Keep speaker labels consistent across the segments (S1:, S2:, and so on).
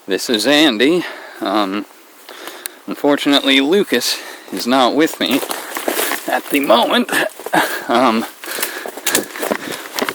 S1: This is Andy. Unfortunately, Lukas is not with me at the moment.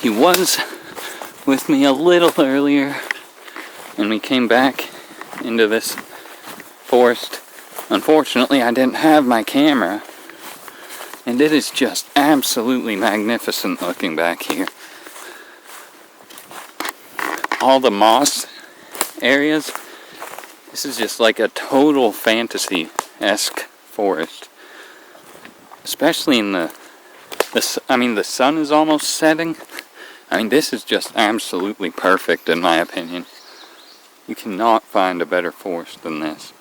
S1: He was with me a little earlier, and we came back into this forest. Unfortunately, I didn't have my camera, and it is just absolutely magnificent looking back here. All the moss areas, this is just like a total fantasy-esque forest. Especially in the sun is almost setting. This is just absolutely perfect in my opinion. You cannot find a better forest than this.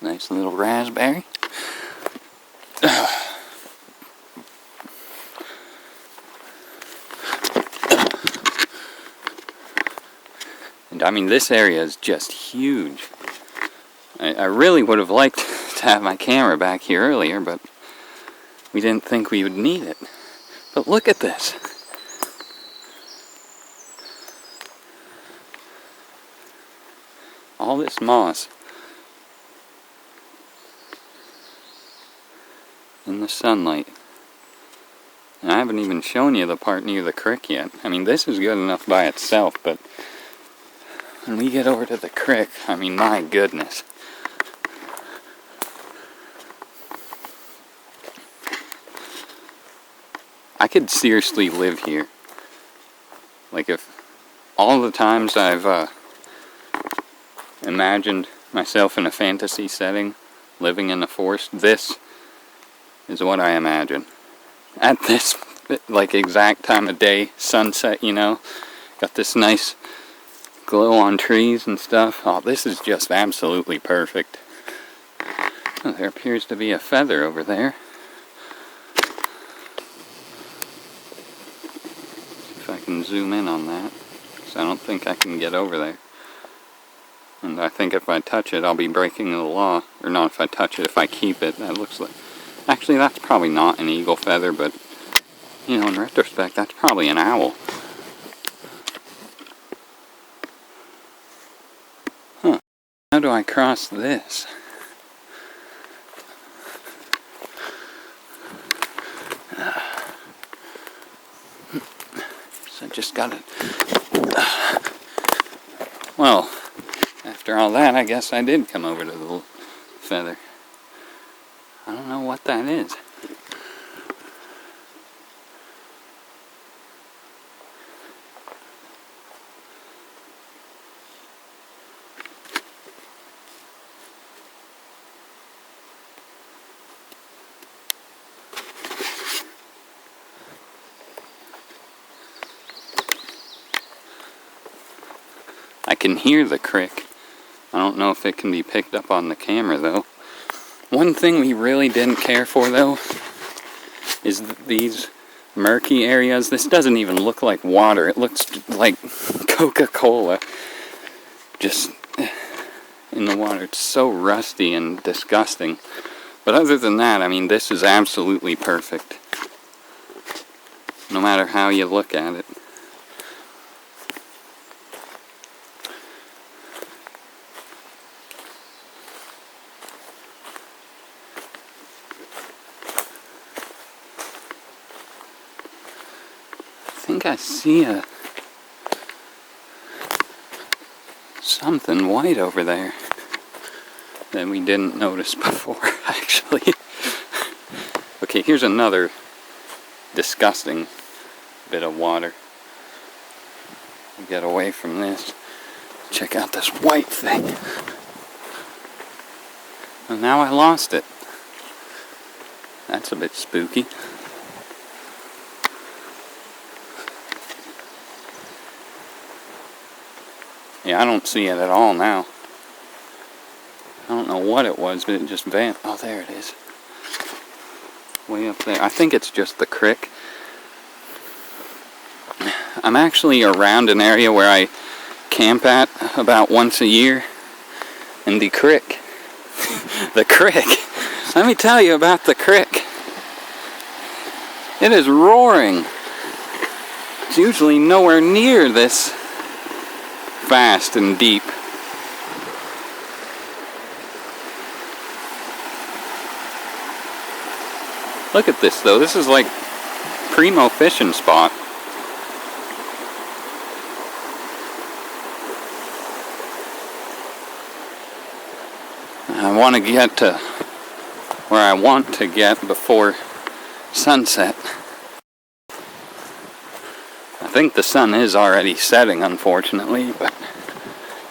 S1: Nice little raspberry. And this area is just huge. I really would have liked to have my camera back here earlier, but we didn't think we would need it. But look at this. All this moss in the sunlight. And I haven't even shown you the part near the creek yet. This is good enough by itself, but when we get over to the creek, my goodness. I could seriously live here. Like, if all the times I've imagined myself in a fantasy setting, living in the forest, this is what I imagine. At this, exact time of day, sunset, got this nice glow on trees and stuff. Oh, this is just absolutely perfect. Oh, there appears to be a feather over there. See if I can zoom in on that, because I don't think I can get over there. And I think if I touch it, I'll be breaking the law. Or not if I touch it, if I keep it. That looks like... Actually, that's probably not an eagle feather, but, in retrospect, that's probably an owl. Huh. How do I cross this? So I just gotta... Well, after all that, I guess I did come over to the feather. I don't know what that is. I can hear the crick. I don't know if it can be picked up on the camera though. One thing we really didn't care for though is these murky areas. This doesn't even look like water. It looks like Coca-Cola just in the water. It's so rusty and disgusting. But other than that, this is absolutely perfect. No matter how you look at it. I think I see something white over there that we didn't notice before, actually. Okay, here's another disgusting bit of water. Get away from this. Check out this white thing. And now I lost it. That's a bit spooky. Yeah, I don't see it at all now. I don't know what it was, but it just vanished. Oh, there it is. Way up there. I think it's just the creek. I'm actually around an area where I camp at about once a year. And the creek The creek. Let me tell you about the creek. It is roaring. It's usually nowhere near this fast and deep. Look at this though. This is like primo fishing spot. I want to get to where I want to get before sunset. I think the sun is already setting, unfortunately, but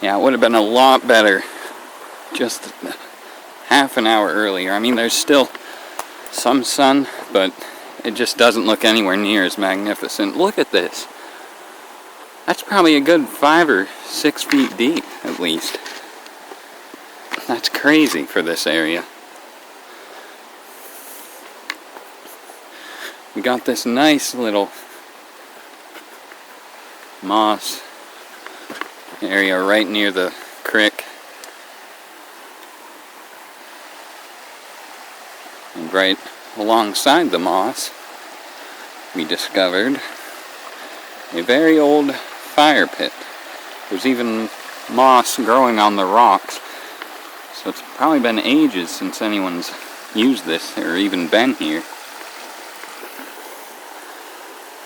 S1: yeah, it would have been a lot better just half an hour earlier. I mean, there's still some sun, but it just doesn't look anywhere near as magnificent. Look at this. That's probably a good 5 or 6 feet deep, at least. That's crazy for this area. We got this nice little moss area right near the creek. And right alongside the moss, we discovered a very old fire pit. There's even moss growing on the rocks. So it's probably been ages since anyone's used this or even been here.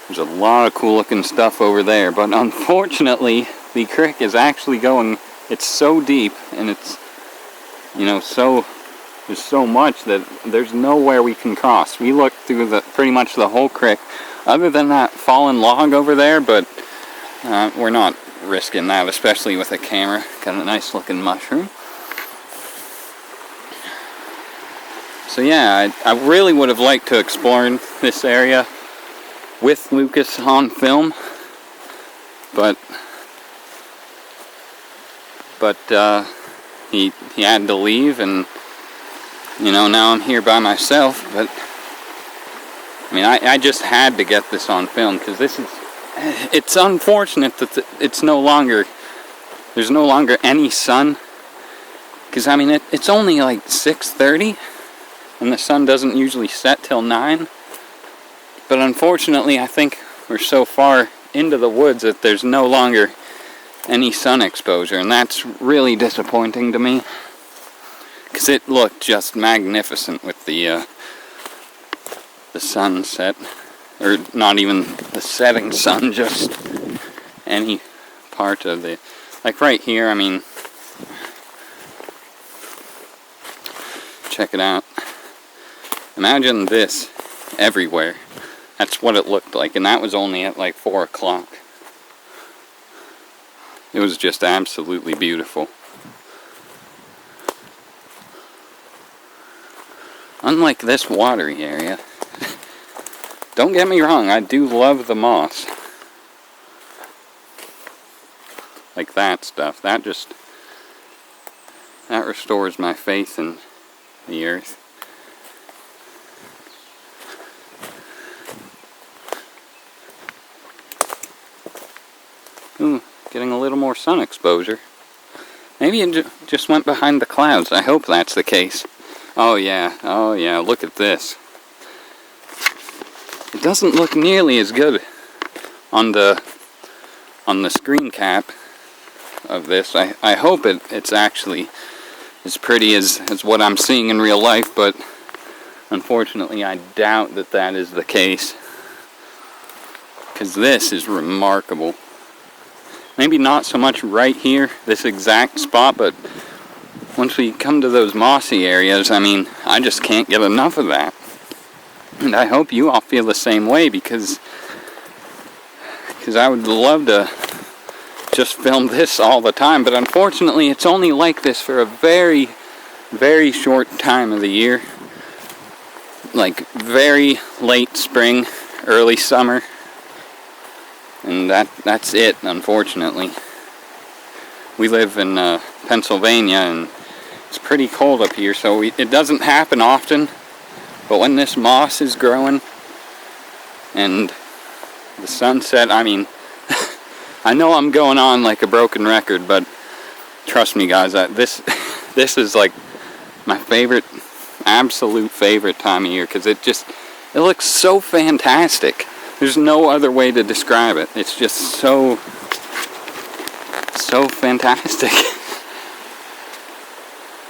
S1: There's a lot of cool looking stuff over there, but unfortunately the creek is actually going, it's so deep and it's, you know, there's so much that there's nowhere we can cross. We looked through pretty much the whole creek, other than that fallen log over there, but we're not risking that, especially with a camera. Got a nice looking mushroom. So yeah, I really would have liked to explore this area with Lukas on film, but he had to leave, and you know, now I'm here by myself. But I mean, I just had to get this on film because it's unfortunate that there's no longer any sun, because I mean it's only like 6:30 and the sun doesn't usually set till 9. But unfortunately, I think we're so far into the woods that there's no longer any sun exposure, and that's really disappointing to me, because it looked just magnificent with the sunset, or not even the setting sun, just any part of the, like right here. I mean, check it out. Imagine this everywhere. That's what it looked like, and that was only at like 4 o'clock. It was just absolutely beautiful. Unlike this watery area, don't get me wrong, I do love the moss. Like that stuff, that restores my faith in the earth. Ooh, getting a little more sun exposure. Maybe it just went behind the clouds. I hope that's the case. Oh yeah, look at this. It doesn't look nearly as good on the screen cap of this. I hope it's actually as pretty as what I'm seeing in real life, but unfortunately I doubt that is the case, because this is remarkable. Maybe not so much right here, this exact spot, but once we come to those mossy areas, I mean, I just can't get enough of that. And I hope you all feel the same way, because I would love to just film this all the time, but unfortunately it's only like this for a very, very short time of the year. Like very late spring, early summer. And that's it, unfortunately. We live in Pennsylvania, and it's pretty cold up here, so it doesn't happen often. But when this moss is growing and the sunset, I mean, I know I'm going on like a broken record, but trust me guys, this is like my favorite, absolute favorite time of year, because it looks so fantastic. There's no other way to describe it. It's just so fantastic.